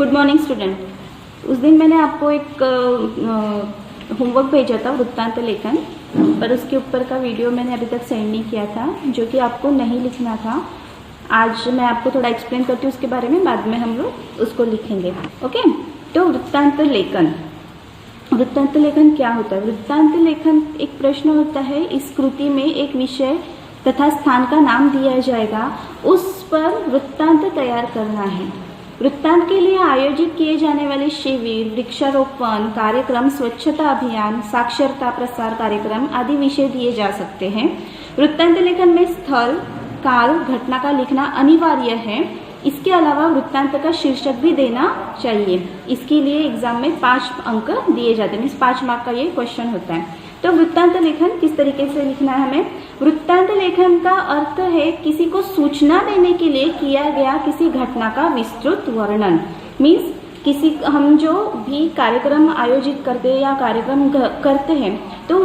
Good morning student. उस दिन मैंने आपको एक होमवर्क भेजा था वृत्तांत लेखन, पर उसके ऊपर का वीडियो मैंने अभी तक सेंड नहीं किया था, जो कि आपको नहीं लिखना था। आज मैं आपको थोड़ा एक्सप्लेन करती हूँ उसके बारे में, बाद में हम लोग उसको लिखेंगे। ओके, तो वृत्तांत लेखन। वृत्तांत लेखन क्या होता है? वृत्तांत लेखन एक प्रश्न होता है, इस कृति में एक विषय तथा स्थान का नाम दिया जाएगा, उस पर वृत्तांत तैयार करना है। वृत्तांत के लिए आयोजित किए जाने वाले शिविर, वृक्षारोपण कार्यक्रम, स्वच्छता अभियान, साक्षरता प्रसार कार्यक्रम आदि विषय दिए जा सकते हैं। वृत्तांत लेखन में स्थल, काल, घटना का लिखना अनिवार्य है। इसके अलावा वृत्तांत का शीर्षक भी देना चाहिए। इसके लिए एग्जाम में 5 अंक दिए जाते हैं, 5 मार्क का ये क्वेश्चन होता है। तो वृत्तांत लेखन किस तरीके से लिखना है हमें? वृत्तांत लेखन का अर्थ है किसी को सूचना देने के लिए किया गया किसी घटना का विस्तृत वर्णन। मीन्स किसी हम जो भी कार्यक्रम आयोजित करते हैं या कार्यक्रम करते हैं, तो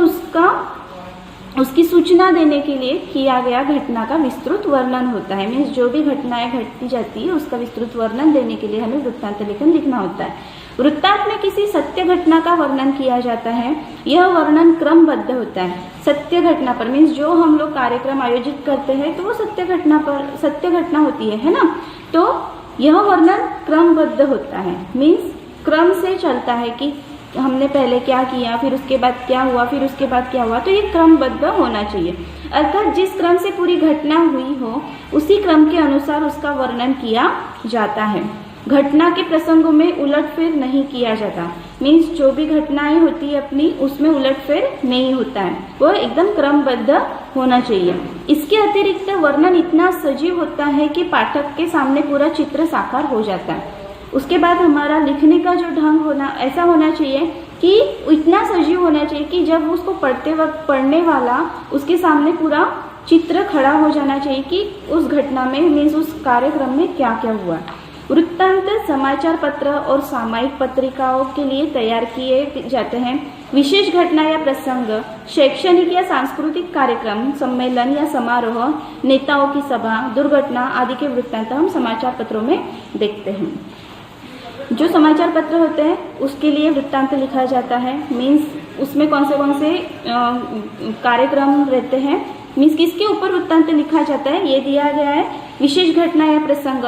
उसकी सूचना देने के लिए किया गया घटना का विस्तृत वर्णन होता है। मीन्स जो भी घटनाएं घटती जाती है उसका विस्तृत वर्णन देने के लिए हमें वृत्तांत लेखन लिखना होता है। वृत्तांत में किसी सत्य घटना का वर्णन किया जाता है। यह वर्णन क्रमबद्ध होता है। सत्य घटना पर, मीन्स जो हम लोग कार्यक्रम आयोजित करते हैं तो वो सत्य घटना होती है ना। तो यह वर्णन क्रमबद्ध होता है, मीन्स क्रम से चलता है कि हमने पहले क्या किया, फिर उसके बाद क्या हुआ, फिर उसके बाद क्या हुआ। तो ये क्रमबद्ध होना चाहिए, अर्थात जिस क्रम से पूरी घटना हुई हो उसी क्रम के अनुसार उसका वर्णन किया जाता है। घटना के प्रसंगों में उलटफेर नहीं किया जाता। मीन्स जो भी घटनाएं होती है अपनी, उसमें उलटफेर नहीं होता है, वो एकदम क्रमबद्ध होना चाहिए। इसके अतिरिक्त वर्णन इतना सजीव होता है कि पाठक के सामने पूरा चित्र साकार हो जाता है। उसके बाद हमारा लिखने का जो ढंग ऐसा होना चाहिए कि इतना सजीव होना चाहिए कि जब उसको पढ़ते वक्त पढ़ने वाला उसके सामने पूरा चित्र खड़ा हो जाना चाहिए कि उस घटना में, मीन्स उस कार्यक्रम में क्या क्या हुआ। वृत्तांत समाचार पत्र और सामयिक पत्रिकाओं के लिए तैयार किए जाते हैं। विशेष घटना या प्रसंग, शैक्षणिक या सांस्कृतिक कार्यक्रम, सम्मेलन या समारोह, नेताओं की सभा, दुर्घटना आदि के वृत्तांत हम समाचार पत्रों में देखते हैं। जो समाचार पत्र होते हैं उसके लिए वृत्तांत लिखा जाता है। मीन्स उसमें कौन से कार्यक्रम रहते हैं, मीन्स किसके ऊपर वृत्तांत लिखा जाता है ये दिया गया है। विशेष घटना या प्रसंग,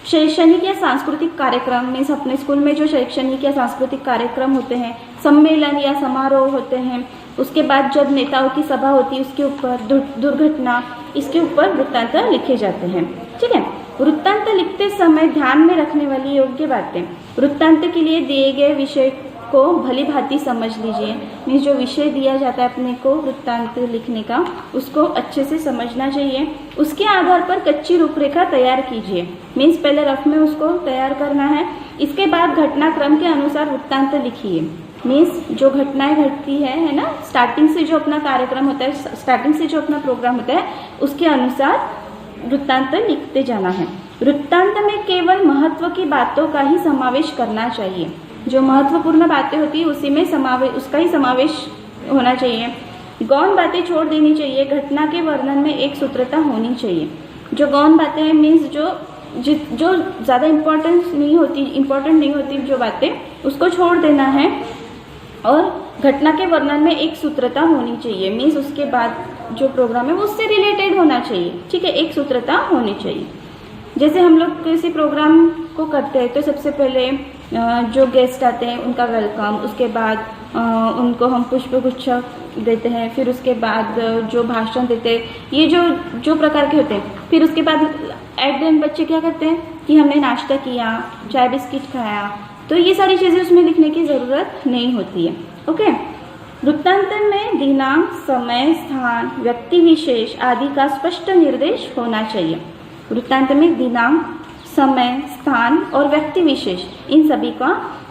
शैक्षणिक या सांस्कृतिक कार्यक्रम, मीन्स अपने स्कूल में जो शैक्षणिक या सांस्कृतिक कार्यक्रम होते हैं, सम्मेलन या समारोह होते हैं। उसके बाद जब नेताओं की सभा होती है उसके ऊपर, दुर्घटना, इसके ऊपर वृत्तांत लिखे जाते हैं। ठीक है, वृत्तांत लिखते समय ध्यान में रखने वाली योग्य बातें। वृत्तांत के लिए दिए गए विषय को भली भांति समझ लीजिए। मीन्स जो विषय दिया जाता है अपने को वृत्तांत लिखने का, उसको अच्छे से समझना चाहिए। उसके आधार पर कच्ची रूपरेखा तैयार कीजिए। मीन्स पहले रफ में उसको तैयार करना है। इसके बाद घटनाक्रम के अनुसार वृत्तांत लिखिए। मीन्स जो घटनाएं घटती है ना, स्टार्टिंग से जो अपना कार्यक्रम होता है, स्टार्टिंग से जो अपना प्रोग्राम होता है, उसके अनुसार वृत्तांत लिखते जाना है। वृत्तांत में केवल महत्व की बातों का ही समावेश करना चाहिए। जो महत्वपूर्ण बातें होती है उसी में उसका ही समावेश होना चाहिए। गौण बातें छोड़ देनी चाहिए। घटना के वर्णन में एक सूत्रता होनी चाहिए। जो गौण बातें हैं, मीन्स जो ज़्यादा इम्पोर्टेंट नहीं होती जो बातें, उसको छोड़ देना है। और घटना के वर्णन में एक सूत्रता होनी चाहिए। मीन्स उसके बाद जो प्रोग्राम है वो उससे रिलेटेड होना चाहिए। ठीक है, एक सूत्रता होनी चाहिए। जैसे हम लोग किसी प्रोग्राम को करते हैं तो सबसे पहले जो गेस्ट आते हैं उनका वेलकम, उसके बाद उनको हम पुष्पगुच्छ देते हैं, फिर उसके बाद जो भाषण देते हैं, ये जो प्रकार के होते हैं। फिर उसके बाद एट द एंड बच्चे क्या करते हैं कि हमने नाश्ता किया, चाय बिस्किट खाया। तो ये सारी चीज़ें उसमें लिखने की ज़रूरत नहीं होती है। ओके, वृत्तांत में दिनांक, समय, स्थान, व्यक्ति विशेष आदि का स्पष्ट निर्देश होना चाहिए। वृत्तांत में दिनांक, समय, स्थान और व्यक्ति विशेष, इन सभी का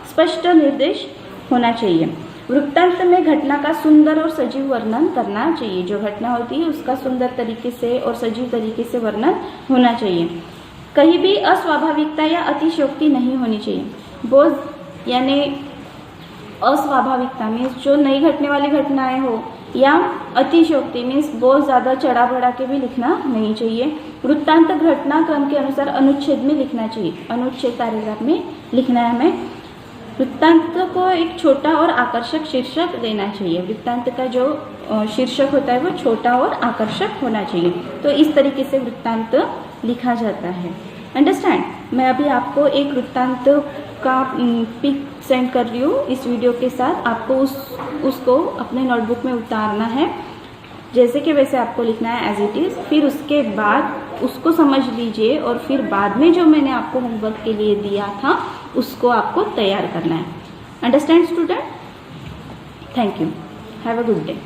स्पष्ट निर्देश होना चाहिए। वृत्तांत में घटना का सुंदर और सजीव वर्णन करना चाहिए। जो घटना होती है उसका सुंदर तरीके से और सजीव तरीके से वर्णन होना चाहिए। कहीं भी अस्वाभाविकता या अतिशयोक्ति नहीं होनी चाहिए। बोझ यानी अस्वाभाविकता, मीन्स जो नहीं घटने वाली घटनाएं हो या अतिशयोक्ति मीन्स बहुत ज़्यादा चढ़ा बढ़ा के भी लिखना नहीं चाहिए। वृत्तांत घटनाक्रम के अनुसार अनुच्छेद में लिखना चाहिए, अनुच्छेद पैराग्राफ में लिखना है हमें। वृत्तांत को एक छोटा और आकर्षक शीर्षक देना चाहिए। वृत्तांत का जो शीर्षक होता है वो छोटा और आकर्षक होना चाहिए। तो इस तरीके से वृत्तांत लिखा जाता है। अंडरस्टैंड? मैं अभी आपको एक वृत्तांत का पिक सेंड कर रही हूँ इस वीडियो के साथ। आपको उसको अपने नोटबुक में उतारना है, जैसे कि वैसे आपको लिखना है एज इट इज़। फिर उसके बाद उसको समझ लीजिए और फिर बाद में जो मैंने आपको होमवर्क के लिए दिया था उसको आपको तैयार करना है। Understand student? Thank you. Have a good day.